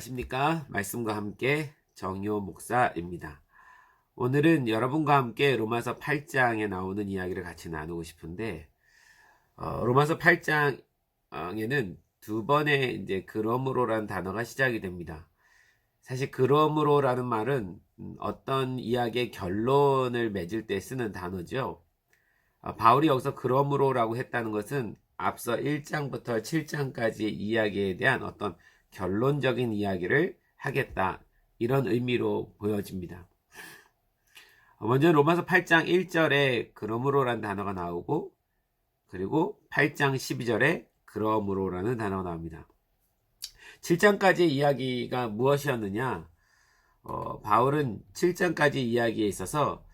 안녕하십니까? 말씀과 함께 정효 목사입니다. 오늘은 여러분과 함께 로마서 8장에 나오는 이야기를 같이 나누고 싶은데, 로마서 8장에는 두 번의 이제 그러므로라는 단어가 시작이 됩니다. 사실 그러므로라는 말은 어떤 이야기의 결론을 맺을 때 쓰는 단어죠. 바울이 여기서 그러므로라고 했다는 것은 앞서 1장부터 7장까지의 이야기에 대한 어떤 결론적인 이야기를 하겠다, 이런 의미로 보여집니다. 먼저 로마서 8장 1절에 그러므로라는 단어가 나오고, 그리고 8장 12절에 그러므로라는 단어가 나옵니다. 7장까지의 이야기가 무엇이었느냐? 바울은 7장까지 이야기에 있어서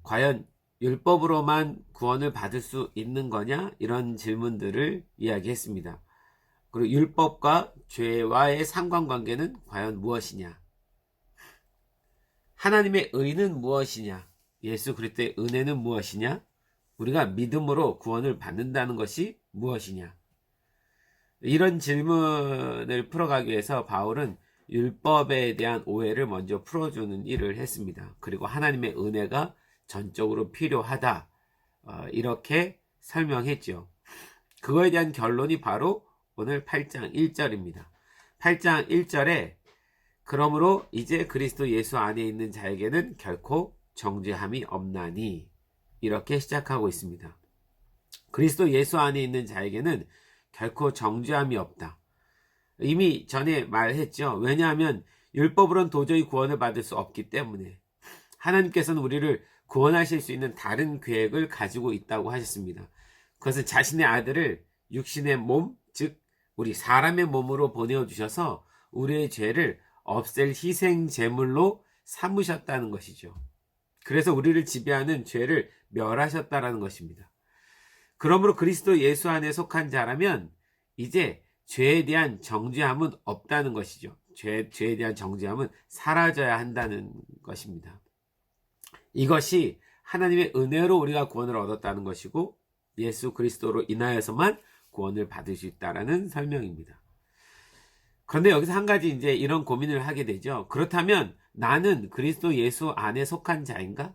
과연 율법으로만 구원을 받을 수 있는 거냐? 이런 질문들을 이야기했습니다. 그리고 율법과 죄와의 상관관계는 과연 무엇이냐? 하나님의 의는 무엇이냐? 예수 그리스도의 은혜는 무엇이냐? 우리가 믿음으로 구원을 받는다는 것이 무엇이냐? 이런 질문을 풀어가기 위해서 바울은 율법에 대한 오해를 먼저 풀어주는 일을 했습니다. 그리고 하나님의 은혜가 전적으로 필요하다, 이렇게 설명했죠. 그거에 대한 결론이 바로 오늘 8장 1절입니다. 8장 1절에 그러므로 이제 그리스도 예수 안에 있는 자에게는 결코 정죄함이 없나니, 이렇게 시작하고 있습니다. 그리스도 예수 안에 있는 자에게는 결코 정죄함이 없다. 이미 전에 말했죠. 왜냐하면 율법으로는 도저히 구원을 받을 수 없기 때문에 하나님께서는 우리를 구원하실 수 있는 다른 계획을 가지고 있다고 하셨습니다. 그것은 자신의 아들을 육신의 몸, 즉 우리 사람의 몸으로 보내주셔서 우리의 죄를 없앨 희생 제물로 삼으셨다는 것이죠. 그래서 우리를 지배하는 죄를 멸하셨다라는 것입니다. 그러므로 그리스도 예수 안에 속한 자라면 이제 죄에 대한 정죄함은 없다는 것이죠. 죄에 대한 정죄함은 사라져야 한다는 것입니다. 이것이 하나님의 은혜로 우리가 구원을 얻었다는 것이고, 예수 그리스도로 인하여서만 구원을 받을 수 있다라는 설명입니다. 그런데 여기서 한 가지 이제 이런 고민을 하게 되죠. 그렇다면 나는 그리스도 예수 안에 속한 자인가?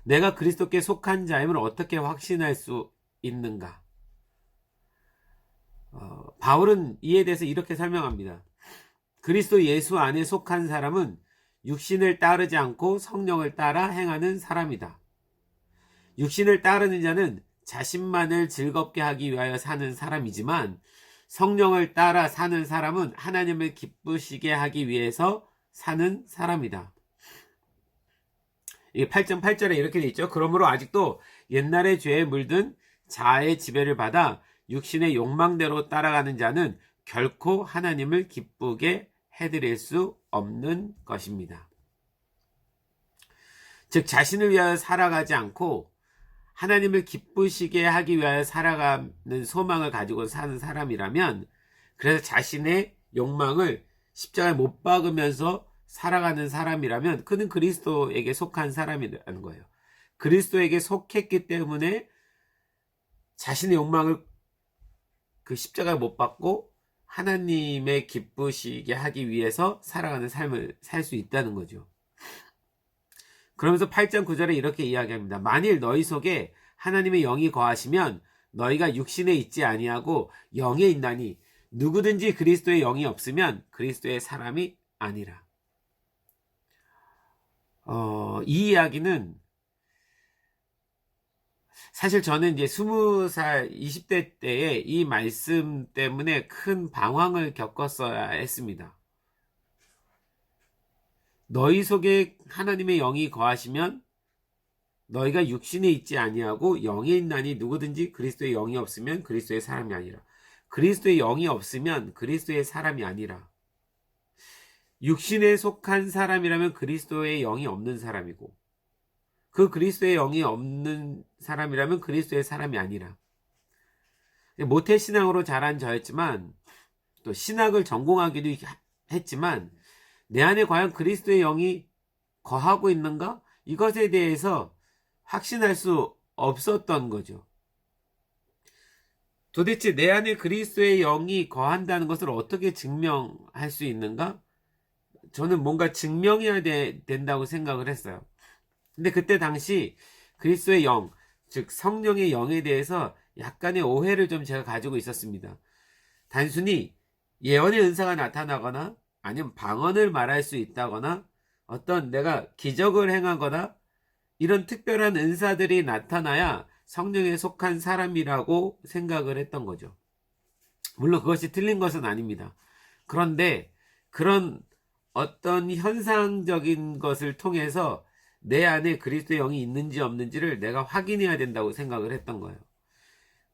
내가 그리스도께 속한 자임을 어떻게 확신할 수 있는가? 바울은 이에 대해서 이렇게 설명합니다. 그리스도 예수 안에 속한 사람은 육신을 따르지 않고 성령을 따라 행하는 사람이다. 육신을 따르는 자는 자신만을 즐겁게 하기 위하여 사는 사람이지만, 성령을 따라 사는 사람은 하나님을 기쁘시게 하기 위해서 사는 사람이다. 이게 8장 8절에 이렇게 돼 있죠. 그러므로 아직도 옛날의 죄에 물든 자아의 지배를 받아 육신의 욕망대로 따라가는 자는 결코 하나님을 기쁘게 해드릴 수 없는 것입니다. 즉 자신을 위하여 살아가지 않고 하나님을 기쁘시게 하기 위하여 살아가는 소망을 가지고 사는 사람이라면, 그래서 자신의 욕망을 십자가에 못 박으면서 살아가는 사람이라면 그는 그리스도에게 속한 사람이라는 거예요. 그리스도에게 속했기 때문에 자신의 욕망을 그 십자가에 못 박고 하나님의 기쁘시게 하기 위해서 살아가는 삶을 살 수 있다는 거죠. 그러면서 8장 9절에 이렇게 이야기합니다. 만일 너희 속에 하나님의 영이 거하시면 너희가 육신에 있지 아니하고 영에 있나니, 누구든지 그리스도의 영이 없으면 그리스도의 사람이 아니라. 이 이야기는 사실 저는 이제 20살, 20대 때에 이 말씀 때문에 큰 방황을 겪었어야 했습니다. 너희 속에 하나님의 영이 거하시면 너희가 육신에 있지 아니하고 영에 있나니, 누구든지 그리스도의 영이 없으면 그리스도의 사람이 아니라. 그리스도의 영이 없으면 그리스도의 사람이 아니라. 육신에 속한 사람이라면 그리스도의 영이 없는 사람이고, 그 그리스도의 영이 없는 사람이라면 그리스도의 사람이 아니라. 모태신앙으로 자란 저였지만, 또 신학을 전공하기도 했지만, 내 안에 과연 그리스도의 영이 거하고 있는가? 이것에 대해서 확신할 수 없었던 거죠. 도대체 내 안에 그리스도의 영이 거한다는 것을 어떻게 증명할 수 있는가? 저는 뭔가 증명해야 된다고 생각을 했어요. 근데 그때 당시 그리스도의 영, 즉 성령의 영에 대해서 약간의 오해를 좀 제가 가지고 있었습니다. 단순히 예언의 은사가 나타나거나 아니면 방언을 말할 수 있다거나 어떤 내가 기적을 행하거나 이런 특별한 은사들이 나타나야 성령에 속한 사람이라고 생각을 했던 거죠. 물론 그것이 틀린 것은 아닙니다. 그런데 그런 어떤 현상적인 것을 통해서 내 안에 그리스도의 영이 있는지 없는지를 내가 확인해야 된다고 생각을 했던 거예요.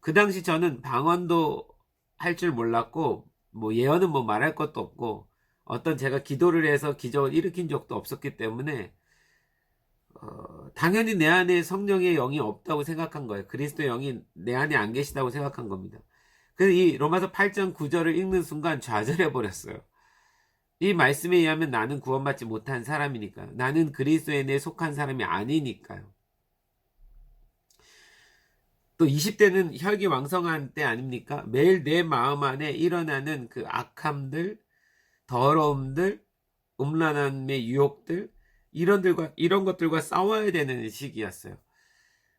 그 당시 저는 방언도 할 줄 몰랐고 뭐 예언은 뭐 말할 것도 없고 어떤 제가 기도를 해서 기적을 일으킨 적도 없었기 때문에 당연히 내 안에 성령의 영이 없다고 생각한 거예요. 그리스도의 영이 내 안에 안 계시다고 생각한 겁니다. 그래서 이 로마서 8장 9절을 읽는 순간 좌절해 버렸어요. 이 말씀에 의하면 나는 구원받지 못한 사람이니까요. 나는 그리스도에 속한 사람이 아니니까요. 또 20대는 혈기왕성한 때 아닙니까? 매일 내 마음 안에 일어나는 그 악함들, 더러움들, 음란함의 유혹들, 이런 것들과 싸워야 되는 시기였어요.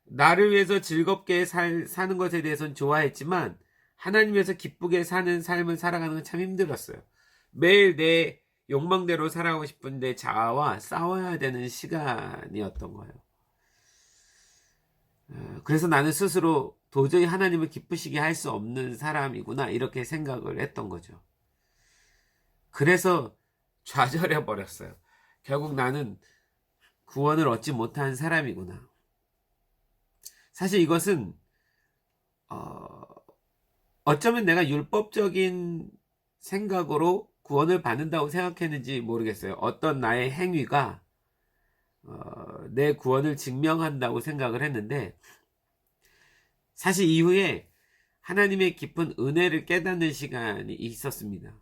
나를 위해서 즐겁게 사는 것에 대해서는 좋아했지만 하나님에서 기쁘게 사는 삶을 살아가는 건 참 힘들었어요. 매일 내 욕망대로 살아가고 싶은 내 자아와 싸워야 되는 시간이었던 거예요. 그래서 나는 스스로 도저히 하나님을 기쁘시게 할 수 없는 사람이구나 이렇게 생각을 했던 거죠. 그래서 좌절해 버렸어요. 결국 나는 구원을 얻지 못한 사람이구나. 사실 이것은 어쩌면 내가 율법적인 생각으로 구원을 받는다고 생각했는지 모르겠어요. 어떤 나의 행위가 내 구원을 증명한다고 생각을 했는데 사실 이후에 하나님의 깊은 은혜를 깨닫는 시간이 있었습니다.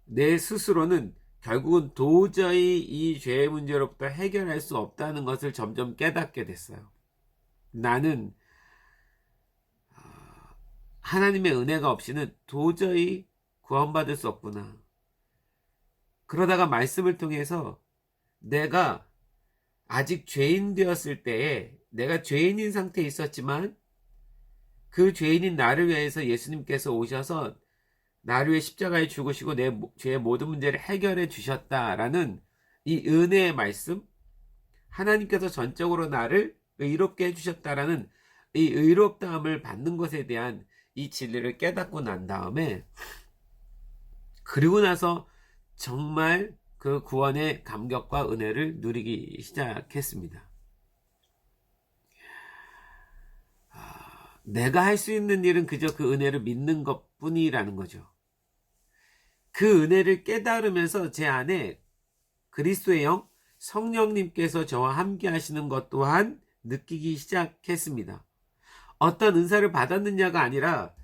내 스스로는 결국은 도저히 이 죄의 문제로부터 해결할 수 없다는 것을 점점 깨닫게 됐어요. 나는 하나님의 은혜가 없이는 도저히 구원받을 수 없구나. 그러다가 말씀을 통해서 내가 아직 죄인 되었을 때에 내가 죄인인 상태에 있었지만 그 죄인인 나를 위해서 예수님께서 오셔서 나를 위해 십자가에 죽으시고 내 죄의 모든 문제를 해결해 주셨다라는 이 은혜의 말씀, 하나님께서 전적으로 나를 의롭게 해주셨다라는 이 의롭다함을 받는 것에 대한 이 진리를 깨닫고 난 다음에 그리고 나서 정말 그 구원의 감격과 은혜를 누리기 시작했습니다. 내가 할 수 있는 일은 그저 그 은혜를 믿는 것뿐이라는 거죠. 그 은혜를 깨달으면서 제 안에 그리스도의 영, 성령님께서 저와 함께 하시는 것 또한 느끼기 시작했습니다. 어떤 은사를 받았느냐가 아니라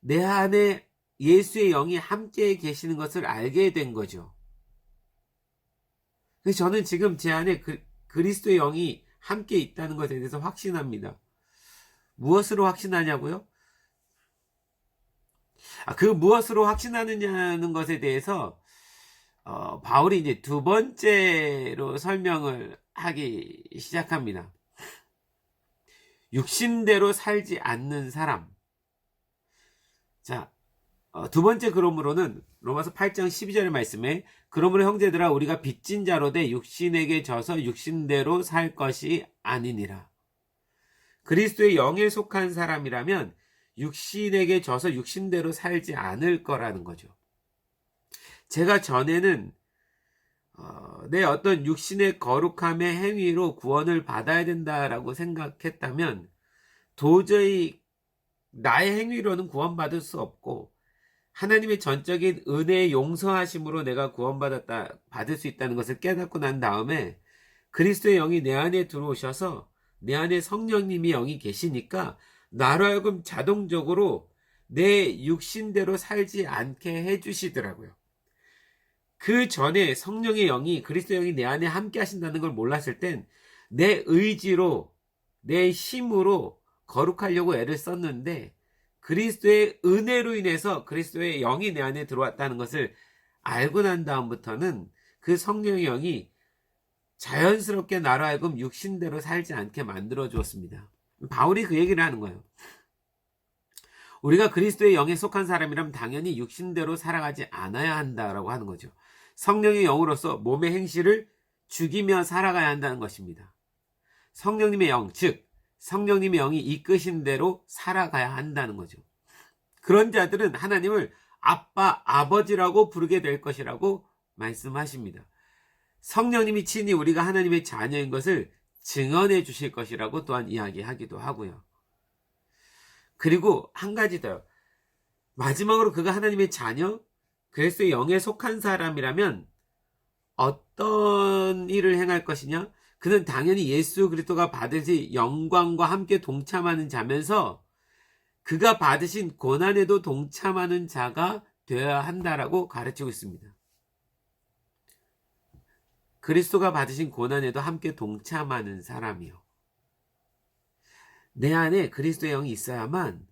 내 안에 예수의 영이 함께 계시는 것을 알게 된 거죠. 그래서 저는 지금 제 안에 그리스도의 영이 함께 있다는 것에 대해서 확신합니다. 무엇으로 확신하냐고요? 그 무엇으로 확신하느냐는 것에 대해서 바울이 이제 두 번째로 설명을 하기 시작합니다. 육신대로 살지 않는 사람. 자, 두 번째 그러므로는 로마서 8장 12절의 말씀에 그러므로 형제들아 우리가 빚진 자로 돼 육신에게 져서 육신대로 살 것이 아니니라. 그리스도의 영에 속한 사람이라면 육신에게 져서 육신대로 살지 않을 거라는 거죠. 제가 전에는 내 어떤 육신의 거룩함의 행위로 구원을 받아야 된다라고 생각했다면 도저히 나의 행위로는 구원받을 수 없고 하나님의 전적인 은혜의 용서하심으로 내가 받을 수 있다는 것을 깨닫고 난 다음에 그리스도의 영이 내 안에 들어오셔서 내 안에 성령님이 영이 계시니까 나로 하여금 자동적으로 내 육신대로 살지 않게 해주시더라고요. 그 전에 성령의 영이 그리스도의 영이 내 안에 함께 하신다는 걸 몰랐을 땐 내 의지로 내 힘으로 거룩하려고 애를 썼는데 그리스도의 은혜로 인해서 그리스도의 영이 내 안에 들어왔다는 것을 알고 난 다음부터는 그 성령의 영이 자연스럽게 나로 하여금 육신대로 살지 않게 만들어 주었습니다. 바울이 그 얘기를 하는 거예요. 우리가 그리스도의 영에 속한 사람이라면 당연히 육신대로 살아가지 않아야 한다라고 하는 거죠. 성령의 영으로서 몸의 행실을 죽이며 살아가야 한다는 것입니다. 성령님의 영, 즉 성령님의 영이 이끄신 대로 살아가야 한다는 거죠. 그런 자들은 하나님을 아빠, 아버지라고 부르게 될 것이라고 말씀하십니다. 성령님이 친히 우리가 하나님의 자녀인 것을 증언해 주실 것이라고 또한 이야기하기도 하고요. 그리고 한 가지 더요. 마지막으로 그가 하나님의 자녀, 그리스도의 영에 속한 사람이라면 어떤 일을 행할 것이냐? 그는 당연히 예수 그리스도가 받으실 영광과 함께 동참하는 자면서 그가 받으신 고난에도 동참하는 자가 되어야 한다라고 가르치고 있습니다. 그리스도가 받으신 고난에도 함께 동참하는 사람이요. 내 안에 그리스도의 영이 있어야만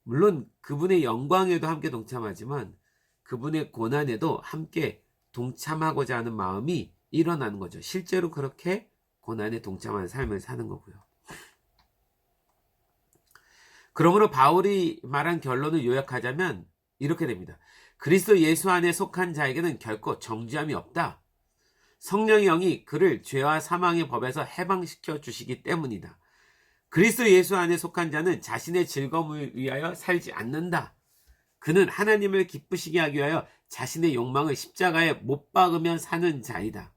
물론 그분의 영광에도 함께 동참하지만 그분의 고난에도 함께 동참하고자 하는 마음이 일어나는 거죠. 실제로 그렇게 고난에 동참하는 삶을 사는 거고요. 그러므로 바울이 말한 결론을 요약하자면 이렇게 됩니다. 그리스도 예수 안에 속한 자에게는 결코 정죄함이 없다. 성령의 영이 그를 죄와 사망의 법에서 해방시켜 주시기 때문이다. 그리스도 예수 안에 속한 자는 자신의 즐거움을 위하여 살지 않는다. 그는 하나님을 기쁘시게 하기 위하여 자신의 욕망을 십자가에 못 박으며 사는 자이다.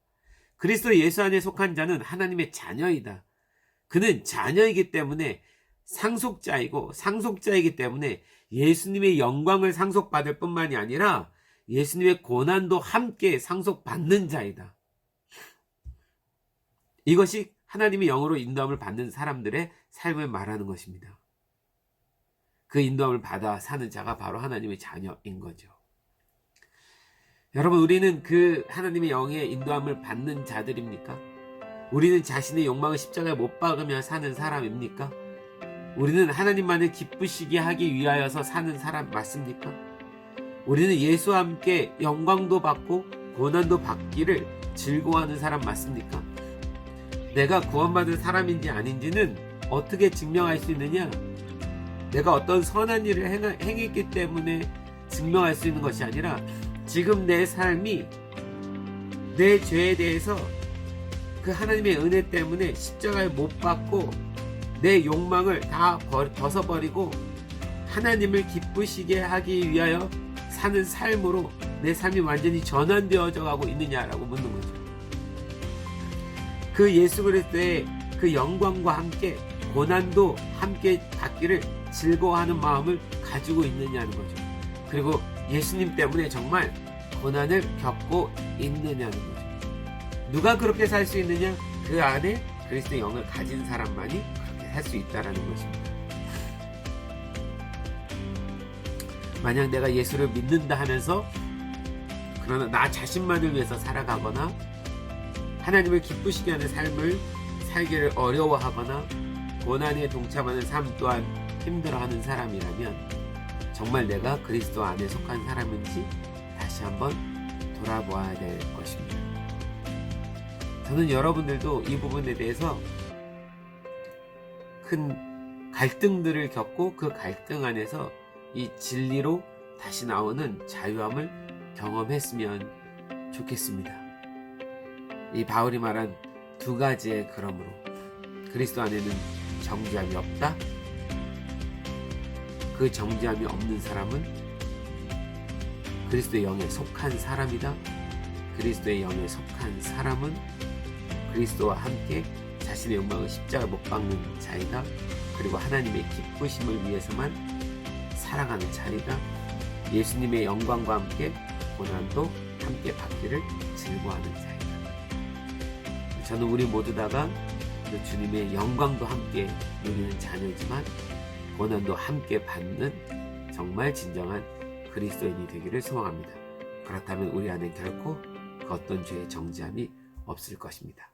그리스도 예수 안에 속한 자는 하나님의 자녀이다. 그는 자녀이기 때문에 상속자이고 상속자이기 때문에 예수님의 영광을 상속받을 뿐만이 아니라 예수님의 고난도 함께 상속받는 자이다. 이것이 하나님의 영으로 인도함을 받는 사람들의 삶을 말하는 것입니다. 그 인도함을 받아 사는 자가 바로 하나님의 자녀인 거죠. 여러분, 우리는 그 하나님의 영의 인도함을 받는 자들입니까? 우리는 자신의 욕망을 십자가에 못 박으며 사는 사람입니까? 우리는 하나님만을 기쁘시게 하기 위하여서 사는 사람 맞습니까? 우리는 예수와 함께 영광도 받고 고난도 받기를 즐거워하는 사람 맞습니까? 내가 구원받은 사람인지 아닌지는 어떻게 증명할 수 있느냐? 내가 어떤 선한 일을 행했기 때문에 증명할 수 있는 것이 아니라 지금 내 삶이 내 죄에 대해서 그 하나님의 은혜 때문에 십자가에 못 박고 내 욕망을 다 벗어버리고 하나님을 기쁘시게 하기 위하여 사는 삶으로 내 삶이 완전히 전환되어져 가고 있느냐라고 묻는 거죠. 그 예수 그리스도의 그 영광과 함께 고난도 함께 받기를 즐거워하는 마음을 가지고 있느냐는 거죠. 그리고 예수님 때문에 정말 고난을 겪고 있느냐는 거죠. 누가 그렇게 살 수 있느냐? 그 안에 그리스도의 영을 가진 사람만이 그렇게 살 수 있다는 것입니다. 만약 내가 예수를 믿는다 하면서 그러나 나 자신만을 위해서 살아가거나 하나님을 기쁘시게 하는 삶을 살기를 어려워하거나 고난에 동참하는 삶 또한 힘들어하는 사람이라면 정말 내가 그리스도 안에 속한 사람인지 다시 한번 돌아보아야 될 것입니다. 저는 여러분들도 이 부분에 대해서 큰 갈등들을 겪고 그 갈등 안에서 이 진리로 다시 나오는 자유함을 경험했으면 좋겠습니다. 이 바울이 말한 두 가지의 그러므로 그리스도 안에는 정죄함이 없다. 그 정죄함이 없는 사람은 그리스도의 영에 속한 사람이다. 그리스도의 영에 속한 사람은 그리스도와 함께 자신의 욕망을 십자가에 못 박는 자이다. 그리고 하나님의 기쁘심을 위해서만 살아가는 자이다. 예수님의 영광과 함께 고난도 함께 받기를 즐거워하는 자이다. 저는 우리 모두 다가 주님의 영광도 함께 누리는 자녀이지만 고난도 함께 받는 정말 진정한 그리스도인이 되기를 소망합니다. 그렇다면 우리 안에 결코 그 어떤 죄의 정죄함이 없을 것입니다.